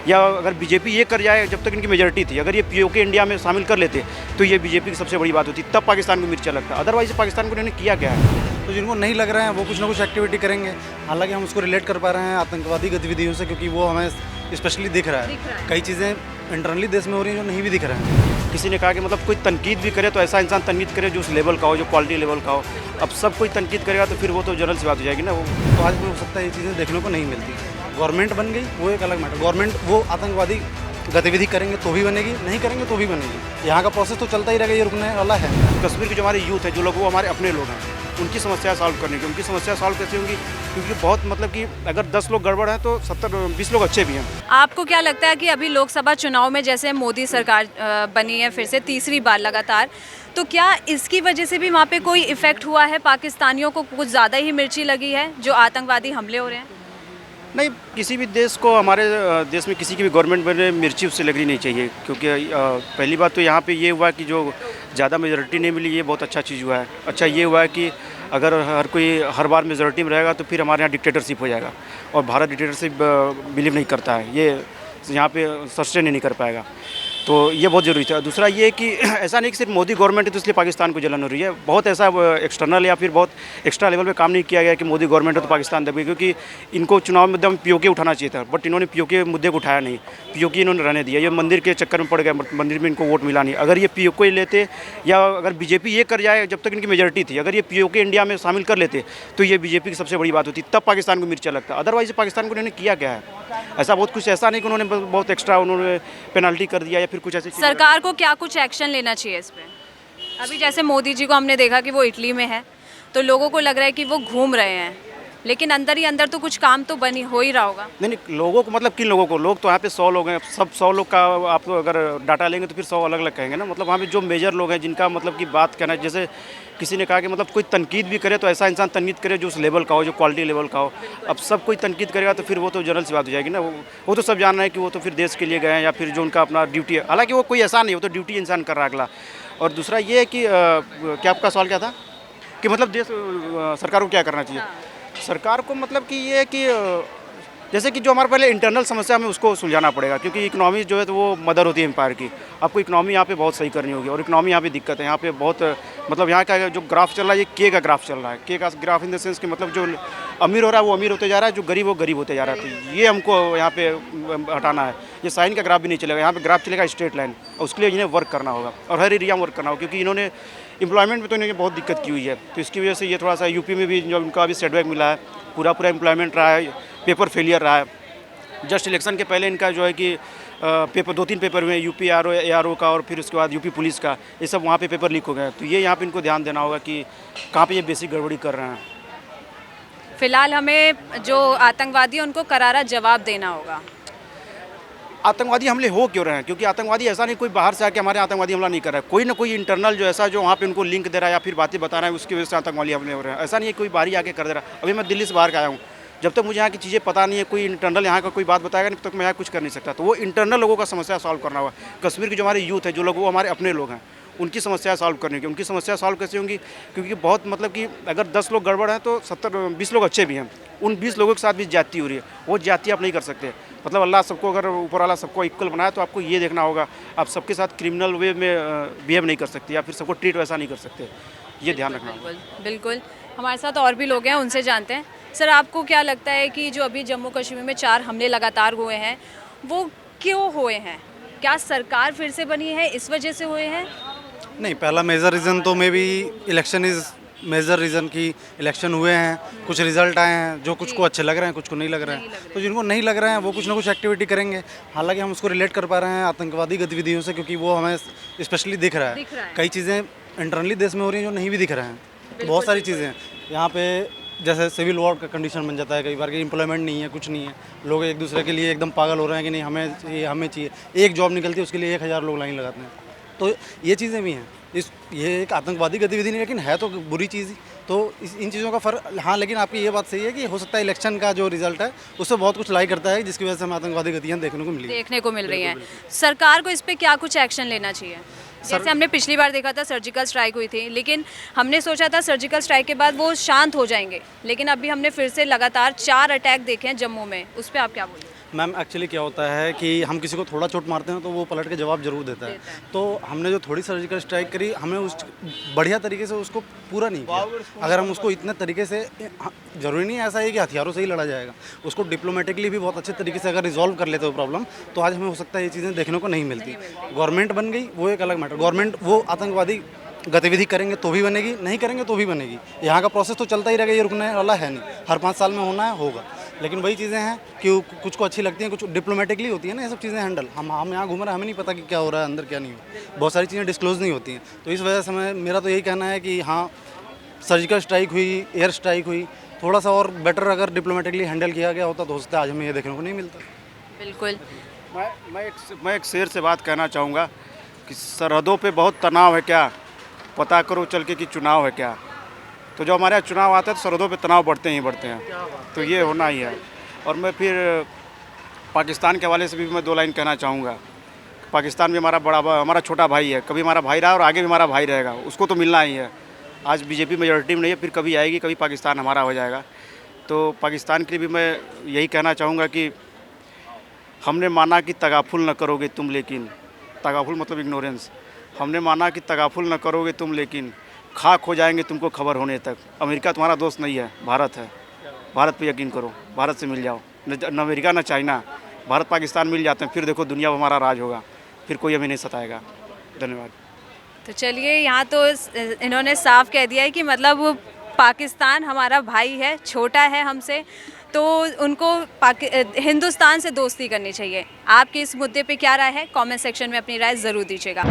या अगर बीजेपी ये कर जाए, जब तक इनकी मेजॉरिटी थी, अगर ये पीओके इंडिया में शामिल कर लेते तो ये बीजेपी की सबसे बड़ी बात होती, तब पाकिस्तान को मिर्चा लगता। अदरवाइज पाकिस्तान को इन्होंने किया क्या है? तो जिनको नहीं लग रहे हैं वो कुछ ना कुछ एक्टिविटी करेंगे। हालांकि हम उसको रिलेट कर पा रहे हैं आतंकवादी गतिविधियों से, क्योंकि वो हमें स्पेशली दिख रहा है। कई चीज़ें इंटरनली देश में हो रही हैं जो नहीं भी दिख रहे हैं। किसी ने कहा कि मतलब कोई तनकीद भी करे तो ऐसा इंसान तनकीद करे जो उस लेवल का हो, जो क्वालिटी लेवल का हो। अब सब कोई तनकीद करेगा तो फिर वो तो जनरल सी बात हो जाएगी ना। वो तो आज भी हो सकता है ये चीज़ें देखने को नहीं मिलती। गवर्नमेंट बन गई वो एक अलग मैटर, गवर्नमेंट वो आतंकवादी गतिविधि करेंगे तो भी बनेगी, नहीं करेंगे तो भी बनेगी। यहाँ का प्रोसेस तो चलता ही रहेगा, ये रुकने वाला है। कश्मीर के जो हमारे यूथ है, जो लोग, वो हमारे अपने लोग हैं, उनकी समस्या सॉल्व करने की। उनकी समस्या सॉल्व कैसे होंगी? क्योंकि बहुत मतलब कि अगर 10 लोग गड़बड़ हैं तो 70-20 लोग अच्छे भी हैं। आपको क्या लगता है कि अभी लोकसभा चुनाव में जैसे मोदी सरकार बनी है फिर से तीसरी बार लगातार, तो क्या इसकी वजह से भी वहाँ पे कोई इफेक्ट हुआ है? पाकिस्तानियों को कुछ ज़्यादा ही मिर्ची लगी है जो आतंकवादी हमले हो रहे हैं? नहीं, किसी भी देश को, हमारे देश में किसी की भी गवर्नमेंट बने, मिर्ची उससे लगनी नहीं चाहिए। क्योंकि पहली बात तो यहाँ पे ये हुआ कि जो ज़्यादा मेजॉरिटी नहीं मिली, ये बहुत अच्छा चीज़ हुआ है। अच्छा ये हुआ है कि अगर हर कोई हर बार मेजॉरिटी में रहेगा तो फिर हमारे यहाँ डिक्टेटरशिप हो जाएगा, और भारत डिक्टेटरशिप बिलीव नहीं करता है, ये यहाँ पे सस्टेन नहीं कर पाएगा। तो ये बहुत ज़रूरी था। दूसरा ये कि ऐसा नहीं कि सिर्फ मोदी गवर्नमेंट है तो इसलिए पाकिस्तान को जलन हो रही है। बहुत ऐसा एक्सटर्नल या फिर बहुत एक्स्ट्रा लेवल पे काम नहीं किया गया कि मोदी गवर्नमेंट है तो पाकिस्तान दबेगी, क्योंकि इनको चुनाव मुद्दे में पीओके उठाना चाहिए था, बट इन्होंने पीओके मुद्दे को उठाया नहीं। पीओके इन्होंने रहने दिया। ये मंदिर के चक्कर में पड़ गए, मंदिर में इनको वोट मिला नहीं। अगर ये पीओके लेते, या अगर बीजेपी ये कर जाए, जब तक इनकी मेजॉरिटी थी, अगर ये पीओके इंडिया में शामिल कर लेते तो ये बीजेपी की सबसे बड़ी बात होती, तब पाकिस्तान को मिर्चा लगता। अदरवाइज पाकिस्तान को इन्होंने किया क्या है? ऐसा बहुत कुछ ऐसा नहीं कि उन्होंने बहुत एक्स्ट्रा उन्होंने पेनल्टी कर दिया या फिर कुछ ऐसी। सरकार को क्या कुछ एक्शन लेना चाहिए इस पे? अभी जैसे मोदी जी को हमने देखा कि वो इटली में है, तो लोगों को लग रहा है कि वो घूम रहे हैं, लेकिन अंदर ही अंदर तो कुछ काम तो बनी हो ही रहा होगा। नहीं, लोगों को मतलब किन लोगों को? लोग तो यहाँ पे 100 लोग हैं, सब 100 लोग का आप तो अगर डाटा लेंगे तो फिर 100 अलग अलग कहेंगे ना। मतलब वहाँ पे जो मेजर लोग हैं जिनका मतलब की बात कहना है, जैसे किसी ने कहा कि मतलब कोई तनकीद भी करे तो ऐसा इंसान तनकीद करे जो उस लेवल का हो, जो क्वालिटी लेवल का हो। अब सब कोई तनकीद करेगा तो फिर वो तो जनरल सी बात हो जाएगी ना। वो तो सब जान रहे हैं कि वो तो फिर देश के लिए गए हैं, या फिर जो उनका अपना ड्यूटी है। हालांकि वो कोई ऐसा नहीं, वो तो ड्यूटी इंसान कर रहा है अगला। और दूसरा ये है कि क्या आपका सवाल क्या था कि मतलब देश सरकार को क्या करना चाहिए? सरकार को मतलब कि ये है कि जैसे कि जो हमारे पहले इंटरनल समस्या हमें उसको सुलझाना पड़ेगा, क्योंकि इकोनॉमी जो है तो वो मदर होती है एम्पायर की। आपको इकोनॉमी यहाँ पे बहुत सही करनी होगी, और इकोनॉमी यहाँ पे दिक्कत है। यहाँ पे बहुत मतलब यहाँ का जो ग्राफ चल रहा है, ये के का ग्राफ चल रहा है। के का ग्राफ इन द सेंस कि मतलब जो अमीर हो रहा है वो अमीर होते जा रहा है, जो गरीब वो गरीब होते जा रहा है। तो ये हमको यहाँ पे हटाना है। ये साइन का ग्राफ भी नहीं चलेगा, यहाँ पे ग्राफ चलेगा स्ट्रेट लाइन, और उसके लिए इन्हें वर्क करना होगा, और हर एरिया में वर्क करना होगा। क्योंकि इन्होंने एम्प्लॉयमेंट में तो इन्हें बहुत दिक्कत की हुई है, तो इसकी वजह से ये थोड़ा सा यूपी में भी जो उनका अभी सेटबैक मिला है, पूरा एम्प्लॉयमेंट रहा है, पेपर फेलियर रहा है। जस्ट इलेक्शन के पहले इनका जो है कि पेपर 2-3 पेपर हुए, यूपी ARO का, और फिर उसके बाद यूपी पुलिस का, ये सब वहाँ पे पेपर लीक हो गए। तो ये यहाँ पे इनको ध्यान देना होगा कि कहाँ पे ये बेसिक गड़बड़ी कर रहे हैं। फिलहाल हमें जो आतंकवादी है उनको करारा जवाब देना होगा। आतंकवादी हमले हो क्यों रहे हैं? क्योंकि आतंकवादी ऐसा नहीं कोई बाहर से आके हमारे आतंकवादी हमला नहीं कर रहा है। कोई ना कोई इंटरनल जो ऐसा जो वहाँ पे उनको लिंक दे रहा है या फिर बातें बता रहा है, उसकी वजह से आतंकवादी हमले हो रहे हैं। ऐसा नहीं है कोई बाहरी आके कर दे रहा है। अभी मैं दिल्ली से बाहर का आया हूँ, जब तक मुझे यहाँ की चीज़ें पता नहीं है, कोई इंटरनल यहाँ का कोई बात बताएगा नहीं, तब तक मैं यहाँ कुछ कर नहीं सकता। तो वो इंटरनल लोगों का समस्या सॉल्व करना होगा। कश्मीर के जो हमारे यूथ है, जो लोग, वो हमारे अपने लोग हैं, उनकी समस्या सॉल्व करने की। उनकी समस्या सॉल्व कैसे होंगी? क्योंकि बहुत मतलब कि अगर 10 लोग गड़बड़ हैं तो 70-20 लोग अच्छे भी हैं। उन 20 लोगों के साथ भी ज्यादती हो रही है, वो ज्यादती आप नहीं कर सकते। मतलब अल्लाह सबको, अगर ऊपर वाला सबको इक्वल बनाया तो आपको ये देखना होगा, आप सबके साथ क्रिमिनल वे में बिहेव नहीं कर सकते, या फिर सबको ट्रीट वैसा नहीं कर सकते। ये ध्यान रखना होगा। बिल्कुल। हमारे साथ और भी लोग हैं, उनसे जानते हैं। सर, आपको क्या लगता है कि जो अभी जम्मू कश्मीर में 4 हमले लगातार हुए हैं, वो क्यों हुए हैं? क्या सरकार फिर से बनी है इस वजह से हुए हैं? नहीं, पहला मेजर रीज़न तो maybe election is major reason की इलेक्शन हुए हैं, कुछ रिजल्ट आए हैं जो कुछ को अच्छे लग रहे हैं, कुछ को नहीं लग रहे हैं। तो जिनको नहीं लग रहे हैं वो कुछ ना कुछ एक्टिविटी करेंगे। हालांकि हम उसको रिलेट कर पा रहे हैं आतंकवादी गतिविधियों से, क्योंकि वो हमें स्पेशली दिख रहा है। कई चीज़ें इंटरनली देश में हो रही हैं जो नहीं भी दिख रहे हैं। तो बहुत सारी चीज़ें हैं यहाँ पे, जैसे सिविल वॉर का कंडीशन बन जाता है कई बार कि एम्प्लॉयमेंट नहीं है, कुछ नहीं है, लोग एक दूसरे के लिए एकदम पागल हो रहे हैं कि नहीं हमें चाहिए। एक जॉब निकलती है उसके लिए 1000 लोग लाइन लगाते हैं। तो ये चीज़ें भी हैं। ये एक आतंकवादी गतिविधि नहीं, लेकिन है तो बुरी चीज़ ही। तो इन चीज़ों का फ़र्क, हाँ, लेकिन आपकी ये बात सही है कि हो सकता है इलेक्शन का जो रिजल्ट है उससे बहुत कुछ लाई करता है, जिसकी वजह से हमें आतंकवादी गतियाँ देखने को मिल रही हैं। सरकार को इस पर क्या कुछ एक्शन लेना चाहिए? जैसे हमने पिछली बार देखा था सर्जिकल स्ट्राइक हुई थी, लेकिन हमने सोचा था सर्जिकल स्ट्राइक के बाद वो शांत हो जाएंगे, लेकिन अभी हमने फिर से लगातार 4 अटैक देखे हैं जम्मू में। उस पर आप क्या बोलें? मैम एक्चुअली क्या होता है कि हम किसी को थोड़ा चोट मारते हैं तो वो पलट के जवाब जरूर देता है। तो हमने जो थोड़ी सर्जिकल स्ट्राइक करी, हमें उस बढ़िया तरीके से उसको पूरा नहीं किया। अगर हम उसको इतने तरीके से, ज़रूरी नहीं ऐसा है कि हथियारों से ही लड़ा जाएगा, उसको डिप्लोमेटिकली भी बहुत अच्छे तरीके से अगर रिजॉल्व कर लेते हो प्रॉब्लम, तो आज हमें हो सकता है ये चीज़ें देखने को नहीं मिलती। गवर्नमेंट बन गई वो एक अलग मैटर, गवर्नमेंट वो आतंकवादी गतिविधि करेंगे तो भी बनेगी, नहीं करेंगे तो भी बनेगी। यहाँ का प्रोसेस तो चलता ही रहेगा, ये रुकने वाला है नहीं, हर 5 साल में होना है होगा। लेकिन वही चीज़ें हैं कि कुछ को अच्छी लगती हैं, कुछ डिप्लोमेटिकली होती है ना ये सब चीज़ें हैंडल। हम यहाँ घूम रहे हैं, हमें नहीं पता कि क्या हो रहा है अंदर क्या नहीं हो, बहुत सारी चीज़ें डिस्क्लोज नहीं होती हैं। तो इस वजह से मेरा तो यही कहना है कि हाँ, सर्जिकल स्ट्राइक हुई, एयर स्ट्राइक हुई, थोड़ा सा और बेटर अगर डिप्लोमेटिकली हैंडल किया गया होता तो हो सकता है आज हमें ये देखने को नहीं मिलता। बिल्कुल। मैं एक शेर से बात कहना चाहूँगा कि सरहदों पे बहुत तनाव है क्या, पता करो चल के कि चुनाव है क्या। तो जो हमारे यहाँ चुनाव आता है तो सरहदों पे तनाव बढ़ते हैं, तो ये होना ही है। और मैं फिर पाकिस्तान के हवाले से भी मैं 2 लाइन कहना चाहूँगा। पाकिस्तान भी हमारा छोटा भाई है, कभी हमारा भाई रहा और आगे भी हमारा भाई रहेगा, उसको तो मिलना ही है। आज बीजेपी मेजॉरिटी में नहीं है, फिर कभी आएगी, कभी पाकिस्तान हमारा हो जाएगा। तो पाकिस्तान के लिए भी मैं यही कहना चाहूँगा कि हमने माना कि तगाफुल न करोगे तुम, लेकिन तगाफुल मतलब इग्नोरेंस, हमने माना कि तगाफुल न करोगे तुम, लेकिन खाक हो जाएंगे तुमको खबर होने तक। अमेरिका तुम्हारा दोस्त नहीं है, भारत है। भारत पे यकीन करो, भारत से मिल जाओ, न अमेरिका न चाइना, भारत पाकिस्तान मिल जाते हैं, फिर देखो दुनिया में हमारा राज होगा, फिर कोई हमें नहीं सताएगा। धन्यवाद। तो चलिए, यहाँ तो इन्होंने साफ कह दिया है कि मतलब पाकिस्तान हमारा भाई है, छोटा है हमसे, तो उनको हिंदुस्तान से दोस्ती करनी चाहिए। आपकी इस मुद्दे पे क्या राय है? कमेंट सेक्शन में अपनी राय ज़रूर दीजिएगा।